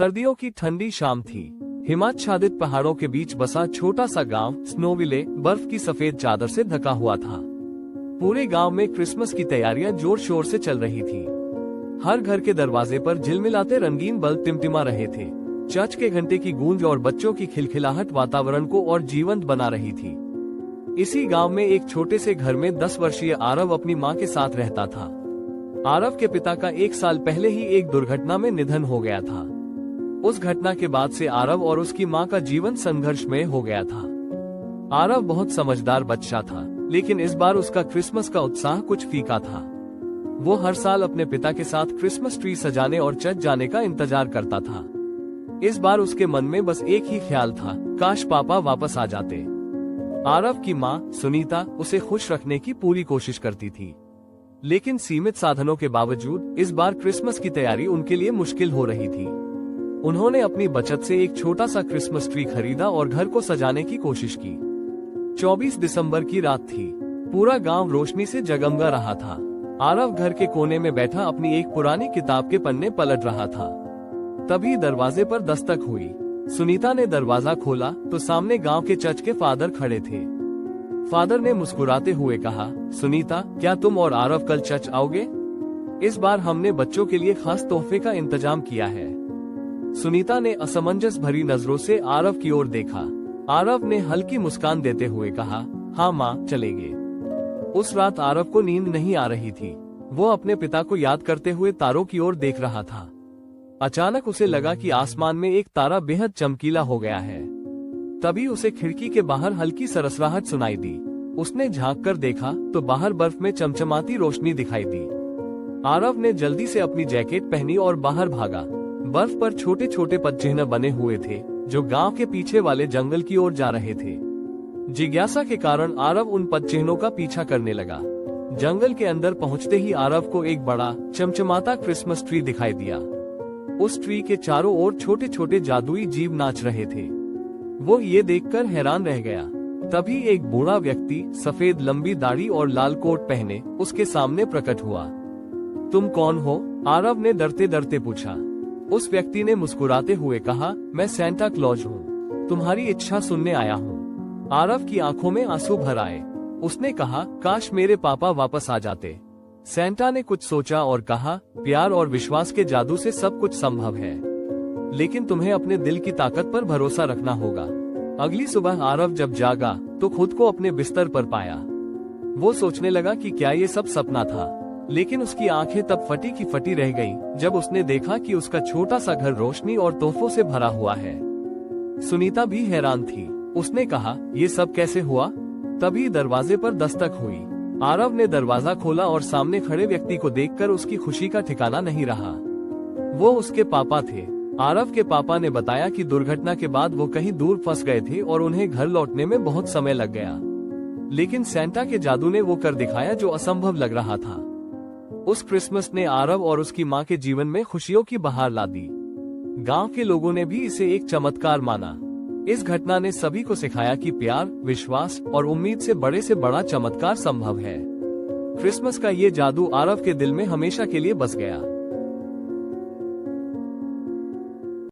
सर्दियों की ठंडी शाम थी। हिमाच्छादित पहाड़ों के बीच बसा छोटा सा गांव स्नोविले बर्फ की सफेद चादर से ढका हुआ था। पूरे गांव में क्रिसमस की तैयारियां जोर शोर से चल रही थी। हर घर के दरवाजे पर झिलमिलाते रंगीन बल्ब टिमटिमा रहे थे। चर्च के घंटे की गूंज और बच्चों की खिलखिलाहट वातावरण को और जीवंत बना रही थी। इसी गांव में एक छोटे से घर में 10 वर्षीय आरव अपनी मां के साथ रहता था। आरव के पिता का 1 साल पहले ही एक दुर्घटना में निधन हो गया था। उस घटना के बाद से आरव और उसकी मां का जीवन संघर्षमय हो गया था। आरव बहुत समझदार बच्चा था, लेकिन इस बार उसका क्रिसमस का उत्साह कुछ फीका था। वो हर साल अपने पिता के साथ क्रिसमस ट्री सजाने और चर्च जाने का इंतजार करता था। इस बार उसके मन में बस एक ही ख्याल था, काश पापा वापस आ जाते। आरव की मां सुनीता उसे खुश रखने की पूरी कोशिश करती थी, लेकिन सीमित साधनों के बावजूद इस बार क्रिसमस की तैयारी उनके लिए मुश्किल हो रही थी। उन्होंने अपनी बचत से एक छोटा सा क्रिसमस ट्री खरीदा और घर को सजाने की कोशिश की। 24 दिसंबर की रात थी। पूरा गांव रोशनी से जगमगा रहा था। आरव घर के कोने में बैठा अपनी एक पुरानी किताब के पन्ने पलट रहा था। तभी दरवाजे पर दस्तक हुई। सुनीता ने दरवाजा खोला तो सामने गांव के चर्च के फादर खड़े थे। फादर ने मुस्कुराते हुए कहा, सुनीता, क्या तुम और आरव कल चर्च आओगे? इस बार हमने बच्चों के लिए खास तोहफे का इंतजाम किया है। सुनीता ने असमंजस भरी नजरों से आरव की ओर देखा। आरव ने हल्की मुस्कान देते हुए कहा, हाँ माँ, चलेंगे। उस रात आरव को नींद नहीं आ रही थी। वो अपने पिता को याद करते हुए तारों की ओर देख रहा था। अचानक उसे लगा कि आसमान में एक तारा बेहद चमकीला हो गया है। तभी उसे खिड़की के बाहर हल्की सरसराहट सुनाई दी। उसने झांक कर देखा तो बाहर बर्फ में चमचमाती रोशनी दिखाई दी। आरव ने जल्दी से अपनी जैकेट पहनी और बाहर भागा। बर्फ पर छोटे छोटे पदचिह्न बने हुए थे, जो गांव के पीछे वाले जंगल की ओर जा रहे थे। जिज्ञासा के कारण आरव उन पदचिह्नों का पीछा करने लगा। जंगल के अंदर पहुंचते ही आरव को एक बड़ा चमचमाता क्रिसमस ट्री दिखाई दिया। उस ट्री के चारों ओर छोटे छोटे जादुई जीव नाच रहे थे। वो ये देखकर हैरान रह गया। तभी एक बूढ़ा व्यक्ति सफेद लंबी दाढ़ी और लाल कोट पहने उसके सामने प्रकट हुआ। तुम कौन हो? आरव ने डरते डरते पूछा। उस व्यक्ति ने मुस्कुराते हुए कहा, मैं सेंटा क्लॉज हूँ, तुम्हारी इच्छा सुनने आया हूँ। आरव की आंखों में आंसू भर आए। उसने कहा, काश मेरे पापा वापस आ जाते। सेंटा ने कुछ सोचा और कहा, प्यार और विश्वास के जादू से सब कुछ संभव है, लेकिन तुम्हें अपने दिल की ताकत पर भरोसा रखना होगा। अगली सुबह आरव जब जागा तो खुद को अपने बिस्तर पर पाया। वो सोचने लगा कि क्या ये सब सपना था, लेकिन उसकी आंखें तब फटी की फटी रह गईं, जब उसने देखा कि उसका छोटा सा घर रोशनी और तोहफों से भरा हुआ है। सुनीता भी हैरान थी। उसने कहा, ये सब कैसे हुआ? तभी दरवाजे पर दस्तक हुई। आरव ने दरवाजा खोला और सामने खड़े व्यक्ति को देखकर उसकी खुशी का ठिकाना नहीं रहा। वो उसके पापा थे। आरव के पापा ने बताया कि दुर्घटना के बाद वो कहीं दूर फंस गए थे और उन्हें घर लौटने में बहुत समय लग गया, लेकिन सेंटा के जादू ने वो कर दिखाया जो असंभव लग रहा था। उस क्रिसमस ने आरव और उसकी मां के जीवन में खुशियों की बहार ला दी। गांव के लोगों ने भी इसे एक चमत्कार माना। इस घटना ने सभी को सिखाया कि प्यार, विश्वास और उम्मीद से बड़ा चमत्कार संभव है। क्रिसमस का ये जादू आरव के दिल में हमेशा के लिए बस गया।